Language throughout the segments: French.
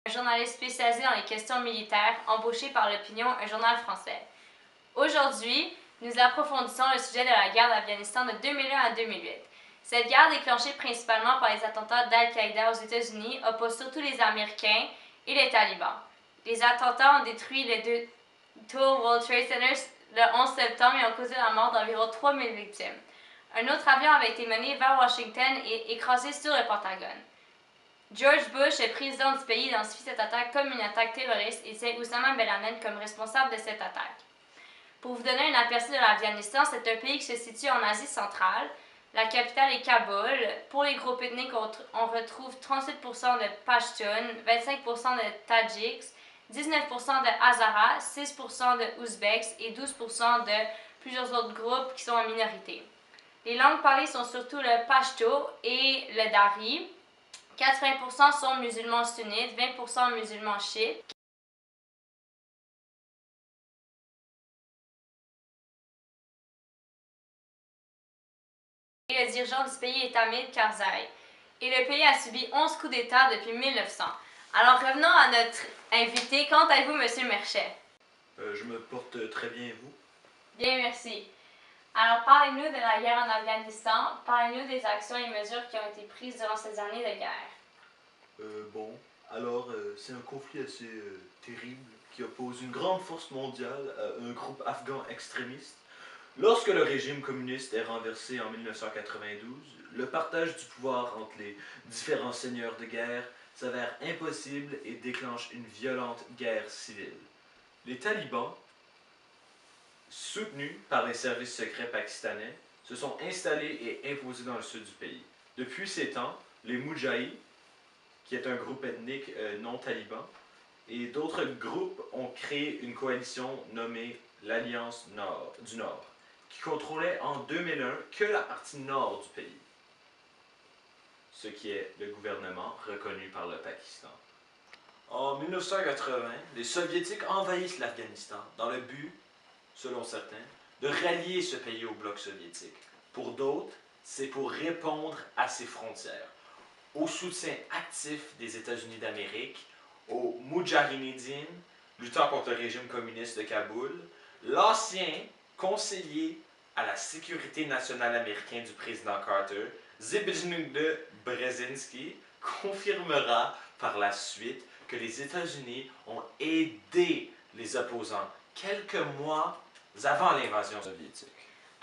Un journaliste spécialisé dans les questions militaires, embauché par l'Opinion, un journal français. Aujourd'hui, nous approfondissons le sujet de la guerre d'Afghanistan de 2001 à 2008. Cette guerre, déclenchée principalement par les attentats d'Al-Qaïda aux États-Unis, oppose surtout les Américains et les talibans. Les attentats ont détruit les deux World Trade Centers le 11 septembre et ont causé la mort d'environ 3000 victimes. Un autre avion avait été mené vers Washington et écrasé sur le Pentagone. George Bush, le président du pays, identifie cette attaque comme une attaque terroriste et tient Oussama Ben Laden comme responsable de cette attaque. Pour vous donner un aperçu de l'Afghanistan, c'est un pays qui se situe en Asie centrale. La capitale est Kaboul. Pour les groupes ethniques, on retrouve 38% de Pashtuns, 25% de Tadjiks, 19% de Hazaras, 6% de Ouzbeks et 12% de plusieurs autres groupes qui sont en minorité. Les langues parlées sont surtout le Pashto et le Dari. 80% sont musulmans sunnites, 20% musulmans chiites. Et le dirigeant du pays est Hamid Karzai. Et le pays a subi 11 coups d'État depuis 1900. Alors revenons à notre invité. Qu'en allez-vous, M. Merchet? Je me porte très bien, et vous? Bien, merci. Alors parlez-nous de la guerre en Afghanistan. Parlez-nous des actions et mesures qui ont été prises durant ces années de guerre. C'est un conflit assez terrible qui oppose une grande force mondiale à un groupe afghan extrémiste. Lorsque le régime communiste est renversé en 1992, le partage du pouvoir entre les différents seigneurs de guerre s'avère impossible et déclenche une violente guerre civile. Les talibans, soutenus par les services secrets pakistanais, se sont installés et imposés dans le sud du pays. Depuis ces temps, les Moudjahis, qui est un groupe ethnique non taliban, et d'autres groupes ont créé une coalition nommée l'Alliance du Nord, qui contrôlait en 2001 que la partie nord du pays, ce qui est le gouvernement reconnu par le Pakistan. En 1980, les Soviétiques envahissent l'Afghanistan dans le but, selon certains, de rallier ce pays au bloc soviétique. Pour d'autres, c'est pour répondre à ses frontières, au soutien actif des États-Unis d'Amérique, aux Moudjahidines luttant contre le régime communiste de Kaboul, l'ancien conseiller à la sécurité nationale américain du président Carter, Zbigniew Brzezinski, confirmera par la suite que les États-Unis ont aidé les opposants quelques mois avant l'invasion soviétique.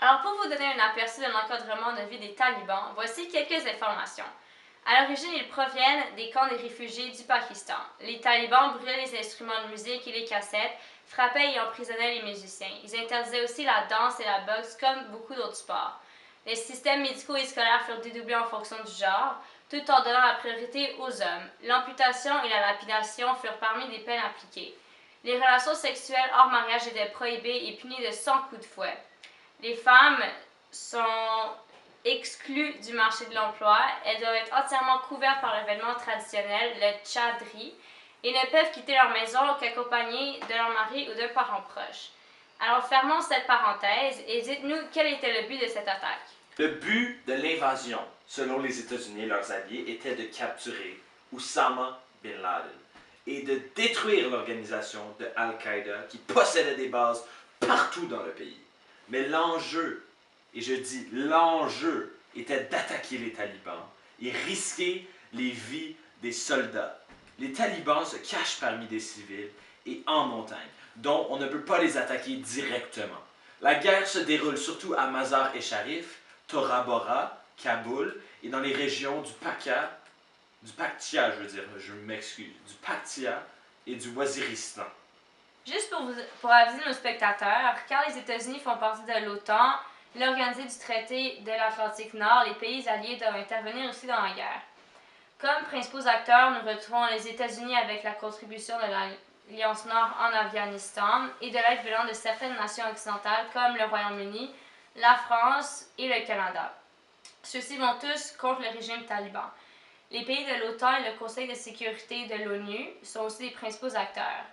Alors pour vous donner un aperçu de l'encadrement de vie des talibans, voici quelques informations. À l'origine, ils proviennent des camps des réfugiés du Pakistan. Les talibans brûlaient les instruments de musique et les cassettes, frappaient et emprisonnaient les musiciens. Ils interdisaient aussi la danse et la boxe comme beaucoup d'autres sports. Les systèmes médicaux et scolaires furent dédoublés en fonction du genre, tout en donnant la priorité aux hommes. L'amputation et la lapidation furent parmi des peines appliquées. Les relations sexuelles hors mariage étaient prohibées et punies de 100 coups de fouet. Les femmes sont exclues du marché de l'emploi. Elles doivent être entièrement couvertes par le vêtement traditionnel, le tchadri, et ne peuvent quitter leur maison qu'accompagnées de leur mari ou d'un parent proche. Alors fermons cette parenthèse et dites-nous quel était le but de cette attaque. Le but de l'invasion, selon les États-Unis et leurs alliés, était de capturer Oussama Bin Laden et de détruire l'organisation de Al-Qaïda qui possédait des bases partout dans le pays. Mais l'enjeu, et je dis l'enjeu, était d'attaquer les talibans et risquer les vies des soldats. Les talibans se cachent parmi des civils et en montagne, dont on ne peut pas les attaquer directement. La guerre se déroule surtout à Mazar-e Tora Bora, Kaboul et dans les régions du Paktia, du Paktia et du Waziristan. Juste pour aviser nos spectateurs, quand les États-Unis font partie de l'OTAN, l'organisé du traité de l'Atlantique Nord, les pays alliés doivent intervenir aussi dans la guerre. Comme principaux acteurs, nous retrouvons les États-Unis avec la contribution de l'Alliance Nord en Afghanistan et de l'aide venant de certaines nations occidentales comme le Royaume-Uni, la France et le Canada. Ceux-ci vont tous contre le régime taliban. Les pays de l'OTAN et le Conseil de sécurité de l'ONU sont aussi les principaux acteurs.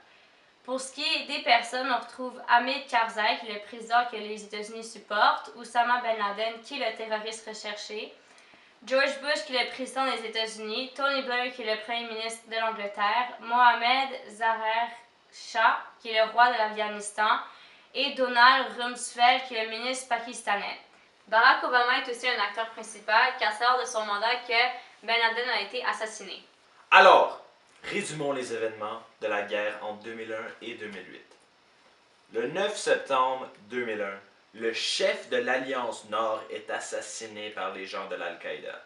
Pour ce qui est des personnes, on retrouve Hamid Karzai, qui est le président que les États-Unis supportent, Oussama Ben Laden, qui est le terroriste recherché, George Bush, qui est le président des États-Unis, Tony Blair, qui est le premier ministre de l'Angleterre, Mohamed Zahir Shah, qui est le roi de l'Afghanistan, et Donald Rumsfeld, qui est le ministre pakistanais. Barack Obama est aussi un acteur principal, car c'est lors de son mandat que Ben Laden a été assassiné. Alors, résumons les événements de la guerre en 2001 et 2008. Le 9 septembre 2001, le chef de l'Alliance Nord est assassiné par les gens de l'Al-Qaïda.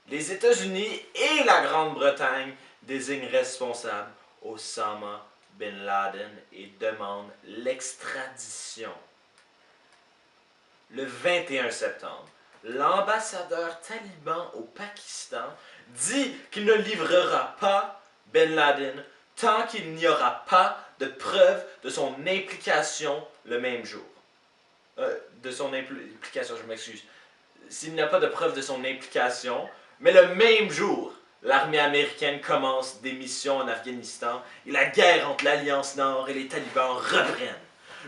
Les États-Unis et la Grande-Bretagne désignent responsable Osama Bin Laden et demandent l'extradition. Le 21 septembre, l'ambassadeur taliban au Pakistan dit qu'il ne livrera pas Ben Laden tant qu'il n'y aura pas de preuve de son implication le même jour. Je m'excuse. S'il n'y a pas de preuve de son implication, mais le même jour, l'armée américaine commence des missions en Afghanistan et la guerre entre l'Alliance Nord et les talibans reprennent.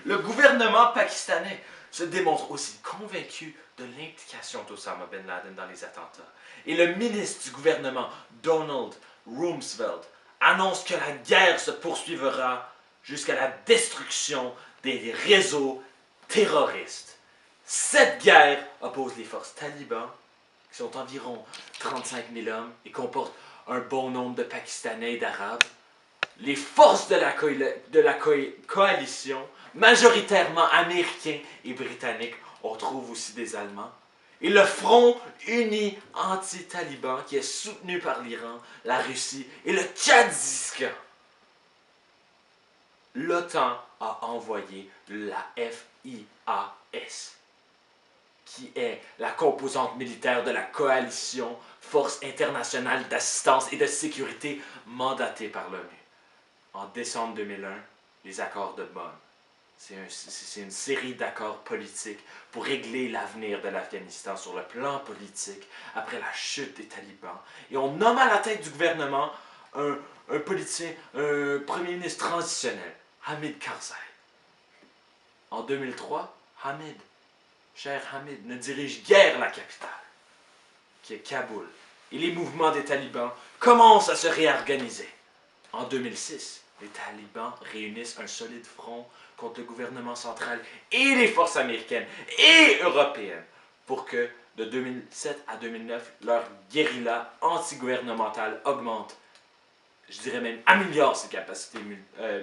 Le gouvernement pakistanais se démontre aussi convaincu de l'implication d'Osama Ben Laden dans les attentats. Et le ministre du gouvernement, Donald Rumsfeld, annonce que la guerre se poursuivra jusqu'à la destruction des réseaux terroristes. Cette guerre oppose les forces talibans, qui sont environ 35 000 hommes et comportent un bon nombre de Pakistanais et d'Arabes, les forces de la coalition, majoritairement américains et britanniques, on trouve aussi des Allemands, et le Front uni anti-taliban qui est soutenu par l'Iran, la Russie et le Tadjikistan. L'OTAN a envoyé la FIAS, qui est la composante militaire de la coalition Force internationale d'assistance et de sécurité mandatée par l'ONU. En décembre 2001, les accords de Bonn. C'est une série d'accords politiques pour régler l'avenir de l'Afghanistan sur le plan politique après la chute des talibans. Et on nomme à la tête du gouvernement un politicien, un premier ministre transitionnel, Hamid Karzai. En 2003, cher Hamid, ne dirige guère la capitale, qui est Kaboul. Et les mouvements des talibans commencent à se réorganiser. En 2006, les talibans réunissent un solide front contre le gouvernement central et les forces américaines et européennes pour que, de 2007 à 2009, leur guérilla antigouvernementale augmente, je dirais même améliore ses capacités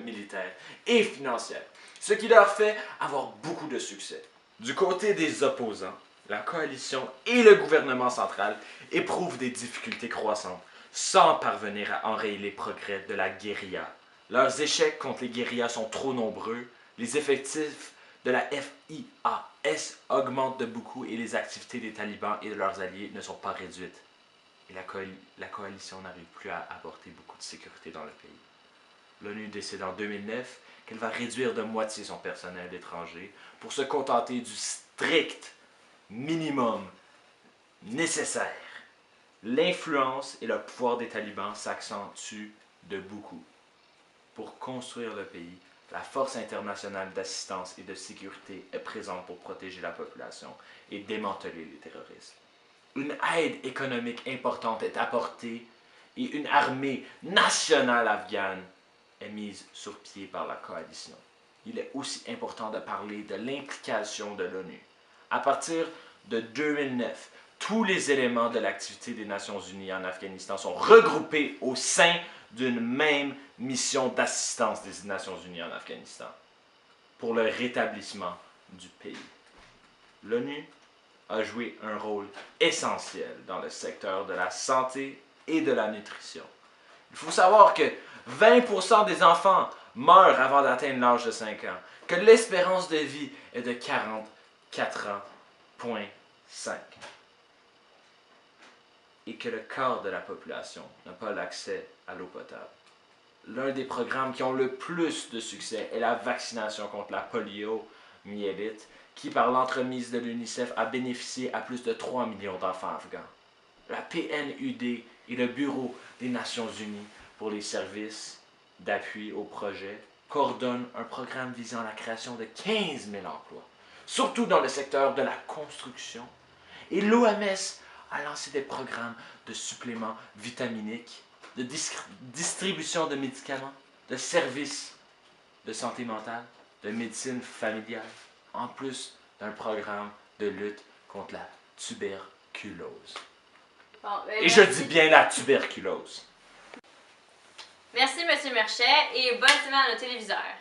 militaires et financières, ce qui leur fait avoir beaucoup de succès. Du côté des opposants, la coalition et le gouvernement central éprouvent des difficultés croissantes sans parvenir à enrayer les progrès de la guérilla. Leurs échecs contre les guérillas sont trop nombreux, les effectifs de la FIAS augmentent de beaucoup et les activités des talibans et de leurs alliés ne sont pas réduites. Et la coalition n'arrive plus à apporter beaucoup de sécurité dans le pays. L'ONU décide en 2009 qu'elle va réduire de moitié son personnel étranger pour se contenter du strict minimum nécessaire. L'influence et le pouvoir des talibans s'accentuent de beaucoup. Pour construire le pays, la Force internationale d'assistance et de sécurité est présente pour protéger la population et démanteler les terroristes. Une aide économique importante est apportée et une armée nationale afghane est mise sur pied par la coalition. Il est aussi important de parler de l'implication de l'ONU. À partir de 2009, tous les éléments de l'activité des Nations Unies en Afghanistan sont regroupés au sein d'une même mission d'assistance des Nations Unies en Afghanistan pour le rétablissement du pays. L'ONU a joué un rôle essentiel dans le secteur de la santé et de la nutrition. Il faut savoir que 20% des enfants meurent avant d'atteindre l'âge de 5 ans, que l'espérance de vie est de 44 ans,5 et que le quart de la population n'a pas l'accès à l'eau potable. L'un des programmes qui ont le plus de succès est la vaccination contre la poliomyélite, qui, par l'entremise de l'UNICEF, a bénéficié à plus de 3 millions d'enfants afghans. La PNUD et le Bureau des Nations Unies pour les services d'appui au projet coordonnent un programme visant la création de 15 000 emplois, surtout dans le secteur de la construction. Et l'OMS a lancé des programmes de suppléments vitaminiques, de distribution de médicaments, de services de santé mentale, de médecine familiale, en plus d'un programme de lutte contre la tuberculose. Bon, Et je dis bien la tuberculose. Merci, M. Merchet, et bonne semaine à nos téléviseurs.